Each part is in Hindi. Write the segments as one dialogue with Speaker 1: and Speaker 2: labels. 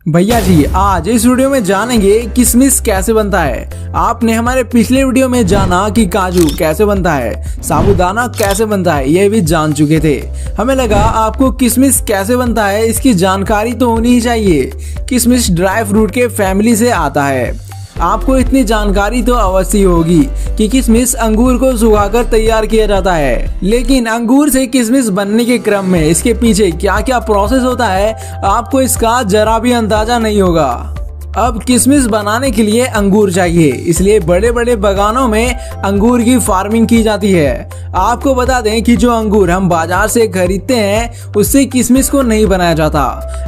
Speaker 1: भैया जी आज इस वीडियो में जानेंगे किशमिश कैसे बनता है। आपने हमारे पिछले वीडियो में जाना कि काजू कैसे बनता है, साबूदाना कैसे बनता है, ये भी जान चुके थे। हमें लगा आपको किशमिश कैसे बनता है इसकी जानकारी तो होनी ही चाहिए। किशमिश ड्राई फ्रूट के फैमिली से आता है। आपको इतनी जानकारी तो अवश्य होगी कि किशमिश अंगूर को सुखाकर तैयार किया जाता है, लेकिन अंगूर से किशमिश बनने के क्रम में इसके पीछे क्या क्या प्रोसेस होता है आपको इसका जरा भी अंदाजा नहीं होगा। अब किशमिश बनाने के लिए अंगूर चाहिए, इसलिए बड़े बड़े बागानों में अंगूर की फार्मिंग की जाती है। आपको बता दें कि जो अंगूर हम बाजार से खरीदते हैं उससे किशमिश को नहीं बनाया जाता।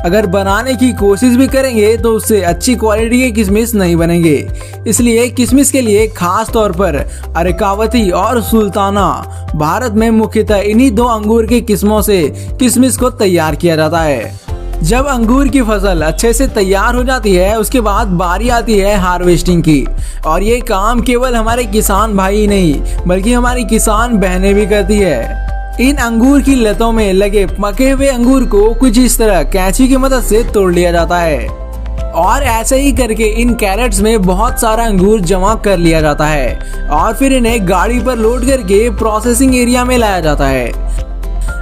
Speaker 1: अगर बनाने की कोशिश भी करेंगे तो उससे अच्छी क्वालिटी के किशमिश नहीं बनेंगे। इसलिए किशमिश के लिए खास तौर पर अरेकावती और सुल्ताना भारत में मुख्यतः इन्हीं दो अंगूर की किस्मों से किशमिश को तैयार किया जाता है। जब अंगूर की फसल अच्छे से तैयार हो जाती है उसके बाद बारी आती है हार्वेस्टिंग की, और ये काम केवल हमारे किसान भाई नहीं बल्कि हमारी किसान बहनें भी करती है। इन अंगूर की लतों में लगे पके हुए अंगूर को कुछ इस तरह कैंची की मदद से तोड़ लिया जाता है और ऐसे ही करके इन कैरेट्स में बहुत सारा अंगूर जमा कर लिया जाता है और फिर इन्हें गाड़ी पर लोड करके प्रोसेसिंग एरिया में लाया जाता है।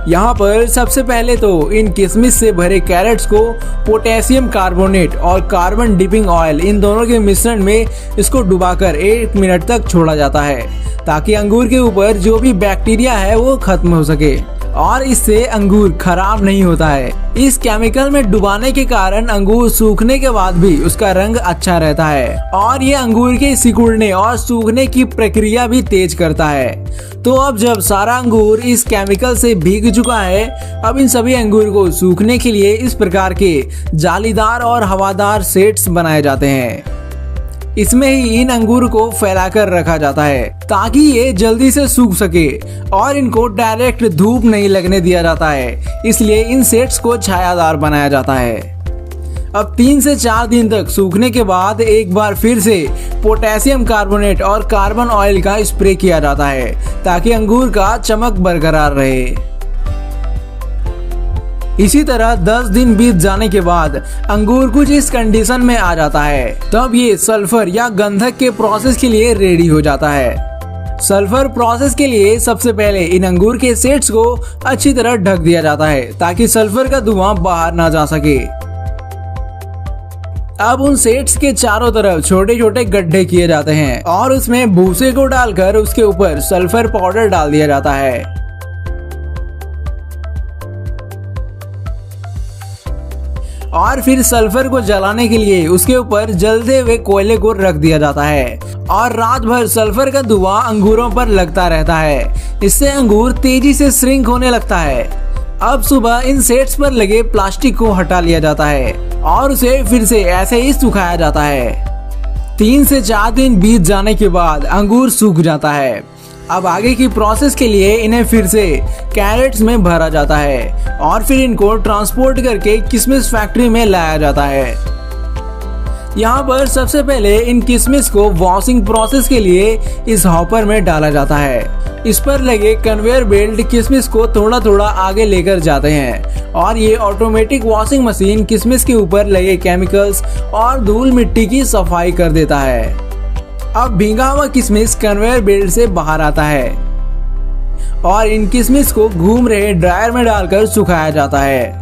Speaker 1: यहाँ पर सबसे पहले तो इन किशमिश से भरे कैरेट्स को पोटेशियम कार्बोनेट और कार्बन डिपिंग ऑयल इन दोनों के मिश्रण में इसको डुबाकर 1 मिनट तक छोड़ा जाता है ताकि अंगूर के ऊपर जो भी बैक्टीरिया है वो खत्म हो सके और इससे अंगूर खराब नहीं होता है। इस केमिकल में डुबाने के कारण अंगूर सूखने के बाद भी उसका रंग अच्छा रहता है और ये अंगूर के सिकुड़ने और सूखने की प्रक्रिया भी तेज करता है। तो अब जब सारा अंगूर इस केमिकल से भीग चुका है, अब इन सभी अंगूर को सूखने के लिए इस प्रकार के जालीदार और हवादार सेट्स बनाए जाते हैं। इसमें ही इन अंगूर को फैलाकर रखा जाता है ताकि ये जल्दी से सूख सके और इनको डायरेक्ट धूप नहीं लगने दिया जाता है, इसलिए इन सेट्स को छायादार बनाया जाता है। अब 3 से 4 दिन तक सूखने के बाद एक बार फिर से पोटेशियम कार्बोनेट और कार्बन ऑयल का स्प्रे किया जाता है ताकि अंगूर का चमक बरकरार रहे। इसी तरह 10 दिन बीत जाने के बाद अंगूर कुछ इस कंडीशन में आ जाता है, तब ये सल्फर या गंधक के प्रोसेस के लिए रेडी हो जाता है। सल्फर प्रोसेस के लिए सबसे पहले इन अंगूर के सेट्स को अच्छी तरह ढक दिया जाता है ताकि सल्फर का धुआं बाहर ना जा सके। अब उन सेट्स के चारों तरफ छोटे छोटे गड्ढे किए जाते हैं और उसमें भूसे को डालकर उसके ऊपर सल्फर पाउडर डाल दिया जाता है और फिर सल्फर को जलाने के लिए उसके ऊपर जलते हुए कोयले को रख दिया जाता है और रात भर सल्फर का धुआं अंगूरों पर लगता रहता है। इससे अंगूर तेजी से श्रिंक होने लगता है। अब सुबह इन सेट्स पर लगे प्लास्टिक को हटा लिया जाता है और उसे फिर से ऐसे ही सुखाया जाता है। 3 से 4 दिन बीत जाने के बाद अंगूर सूख जाता है। अब आगे की प्रोसेस के लिए इन्हें फिर से कैरेट्स में भरा जाता है और फिर इनको ट्रांसपोर्ट करके किशमिश फैक्ट्री में लाया जाता है। यहाँ पर सबसे पहले इन किशमिश को वॉशिंग प्रोसेस के लिए इस हॉपर में डाला जाता है। इस पर लगे कन्वेयर बेल्ट किशमिश को थोड़ा थोड़ा आगे लेकर जाते हैं और ये ऑटोमेटिक वॉशिंग मशीन किशमिश के ऊपर लगे केमिकल्स और धूल मिट्टी की सफाई कर देता है। अब भीगा हुआ किशमिश कन्वेयर बेल्ट से बाहर आता है और इन किशमिश को घूम रहे ड्रायर में डालकर सुखाया जाता है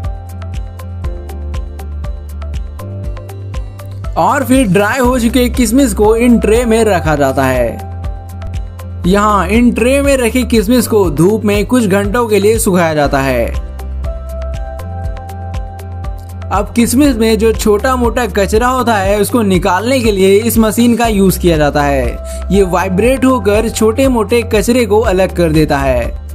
Speaker 1: और फिर ड्राई हो चुके किशमिश को इन ट्रे में रखा जाता है। यहाँ इन ट्रे में रखे किशमिश को धूप में कुछ घंटों के लिए सुखाया जाता है। अब किशमिश में जो छोटा मोटा कचरा होता है उसको निकालने के लिए इस मशीन का यूज किया जाता है। ये वाइब्रेट होकर छोटे मोटे कचरे को अलग कर देता है।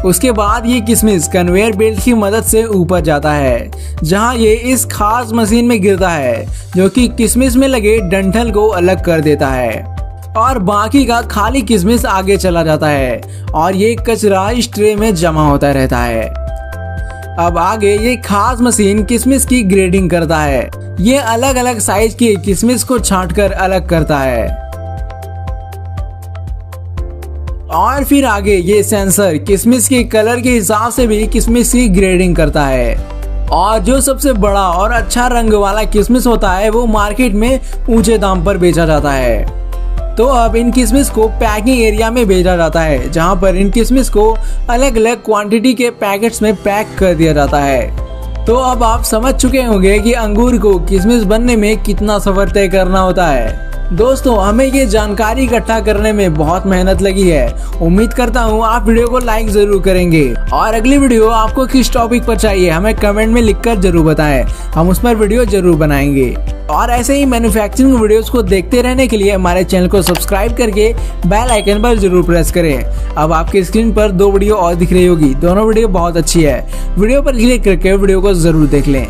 Speaker 1: उसके बाद ये किशमिश कन्वेयर बेल्ट की मदद से ऊपर जाता है जहां ये इस खास मशीन में गिरता है जो कि किशमिश में लगे डंठल को अलग कर देता है और बाकी का खाली किशमिश आगे चला जाता है और ये कचरा इस ट्रे में जमा होता रहता है। अब आगे ये खास मशीन किशमिश की ग्रेडिंग करता है। ये अलग अलग साइज की किशमिश को छांटकर अलग करता है और फिर आगे ये सेंसर किशमिश के कलर के हिसाब से भी किशमिश की ग्रेडिंग करता है। और जो सबसे बड़ा और अच्छा रंग वाला किशमिश होता है वो मार्केट में ऊंचे दाम पर बेचा जाता है। तो अब इन किशमिश को पैकिंग एरिया में भेजा जाता है, जहां पर इन किशमिश को अलग अलग क्वांटिटी के पैकेट्स में पैक कर दिया जाता है। तो अब आप समझ चुके होंगे कि अंगूर को किशमिश बनने में कितना सफर तय करना होता है। दोस्तों, हमें ये जानकारी इकट्ठा करने में बहुत मेहनत लगी है। उम्मीद करता हूँ आप वीडियो को लाइक जरूर करेंगे और अगली वीडियो आपको किस टॉपिक पर चाहिए हमें कमेंट में लिखकर जरूर बताएं, हम उस पर वीडियो जरूर बनाएंगे। और ऐसे ही मैन्युफैक्चरिंग वीडियोस को देखते रहने के लिए हमारे चैनल को सब्सक्राइब करके बेल आइकन पर जरूर प्रेस करें। अब आपकी स्क्रीन पर 2 वीडियो और दिख रही होगी, दोनों वीडियो बहुत अच्छी है। वीडियो पर क्लिक करके वीडियो को जरूर देख लें।